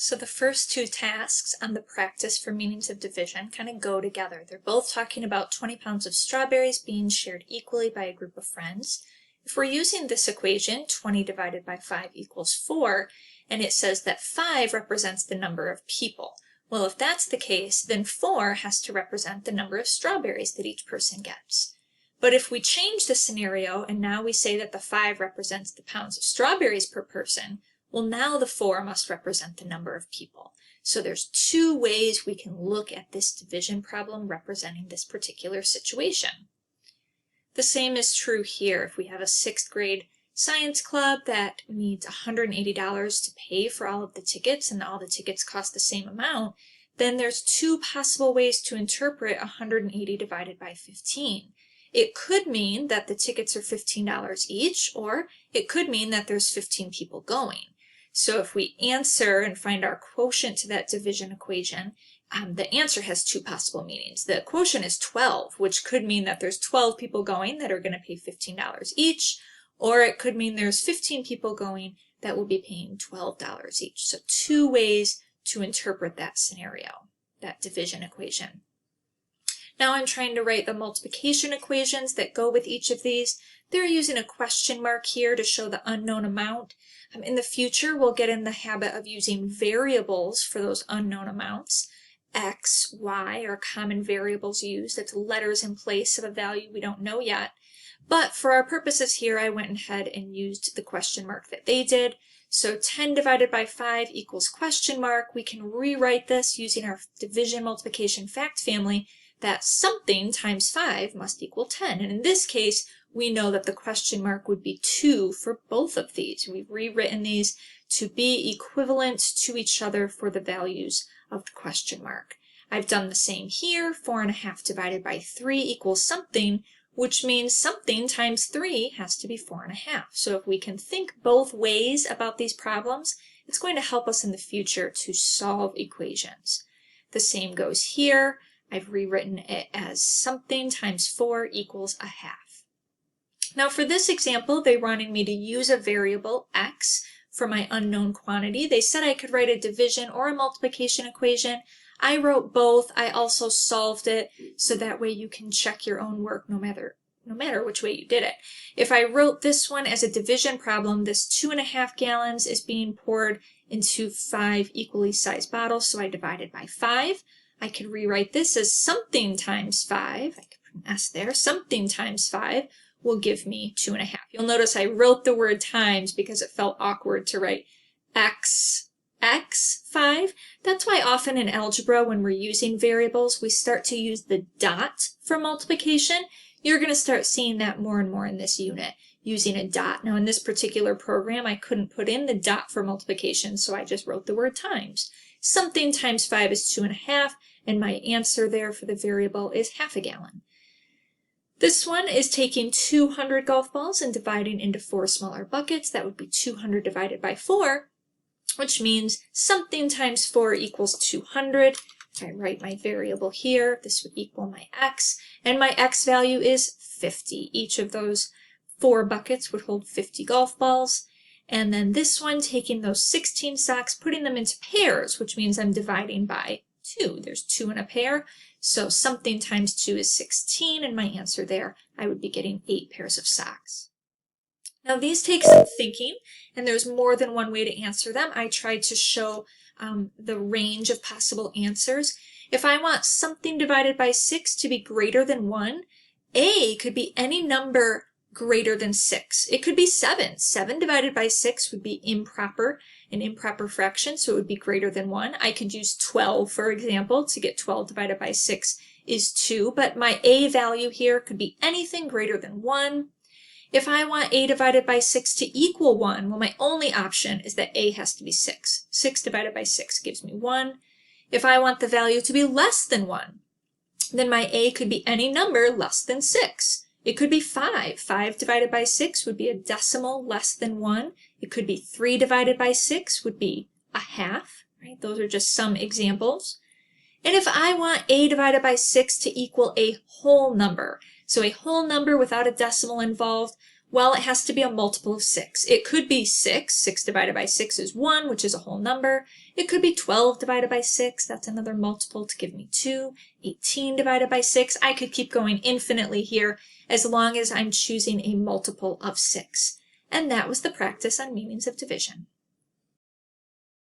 So the first two tasks on the practice for meanings of division kind of go together. They're both talking about 20 pounds of strawberries being shared equally by a group of friends. If we're using this equation, 20 divided by 5 equals 4, and it says that 5 represents the number of people. Well, if that's the case, then 4 has to represent the number of strawberries that each person gets. But if we change the scenario and now we say that the 5 represents the pounds of strawberries per person, well, now the 4 must represent the number of people. So there's two ways we can look at this division problem representing this particular situation. The same is true here. If we have a 6th grade science club that needs $180 to pay for all of the tickets and all the tickets cost the same amount, then there's two possible ways to interpret 180 divided by 15. It could mean that the tickets are $15 each, or it could mean that there's 15 people going. So if we answer and find our quotient to that division equation, the answer has two possible meanings. The quotient is 12, which could mean that there's 12 people going that are going to pay $15 each, or it could mean there's 15 people going that will be paying $12 each. So two ways to interpret that scenario, that division equation. Now I'm trying to write the multiplication equations that go with each of these. They're using a question mark here to show the unknown amount. In the future, we'll get in the habit of using variables for those unknown amounts. X, Y are common variables used. That's letters in place of a value we don't know yet. But for our purposes here, I went ahead and used the question mark that they did. So 10 divided by 5 equals question mark. We can rewrite this using our division multiplication fact family that something times 5 must equal 10. And in this case, we know that the question mark would be 2 for both of these. We've rewritten these to be equivalent to each other for the values of the question mark. I've done the same here. 4.5 divided by 3 equals something, which means something times 3 has to be 4.5. So if we can think both ways about these problems, it's going to help us in the future to solve equations. The same goes here. I've rewritten it as something times 4 equals a half. Now for this example, they wanted me to use a variable x for my unknown quantity. They said I could write a division or a multiplication equation. I wrote both. I also solved it so that way you can check your own work no matter which way you did it. If I wrote this one as a division problem, this 2.5 gallons is being poured into 5 equally sized bottles, so I divided by 5. I could rewrite this as something times 5. I could put an S there. Something times 5 will give me 2.5. You'll notice I wrote the word times because it felt awkward to write x 5. That's why often in algebra, when we're using variables, we start to use the dot for multiplication. You're going to start seeing that more and more in this unit, using a dot. Now in this particular program, I couldn't put in the dot for multiplication, so I just wrote the word times. Something times 5 is 2.5, and my answer there for the variable is half a gallon. This one is taking 200 golf balls and dividing into 4 smaller buckets. That would be 200 divided by 4, which means something times 4 equals 200. If I write my variable here, this would equal my x, and my x value is 50. Each of those 4 buckets would hold 50 golf balls. And then this one, taking those 16 socks, putting them into pairs, which means I'm dividing by 2. There's 2 in a pair. So something times 2 is 16, and my answer there, I would be getting 8 pairs of socks. Now these take some thinking, and there's more than one way to answer them. I tried to show the range of possible answers. If I want something divided by 6 to be greater than 1, A could be any number greater than 6. It could be 7. 7 divided by 6 would be improper, an improper fraction, so it would be greater than 1. I could use 12, for example, to get 12 divided by 6 is 2, but my A value here could be anything greater than 1. If I want A divided by 6 to equal 1, well, my only option is that A has to be 6. 6 divided by 6 gives me 1. If I want the value to be less than 1, then my A could be any number less than 6. It could be 5. 5 divided by 6 would be a decimal less than 1. It could be 3 divided by 6 would be a half, right? Those are just some examples. And if I want A divided by 6 to equal a whole number, so a whole number without a decimal involved, Well, it has to be a multiple of 6. It could be 6. 6 divided by 6 is 1, which is a whole number. It could be 12 divided by 6. That's another multiple to give me 2. 18 divided by 6. I could keep going infinitely here as long as I'm choosing a multiple of 6. And that was the practice on meanings of division.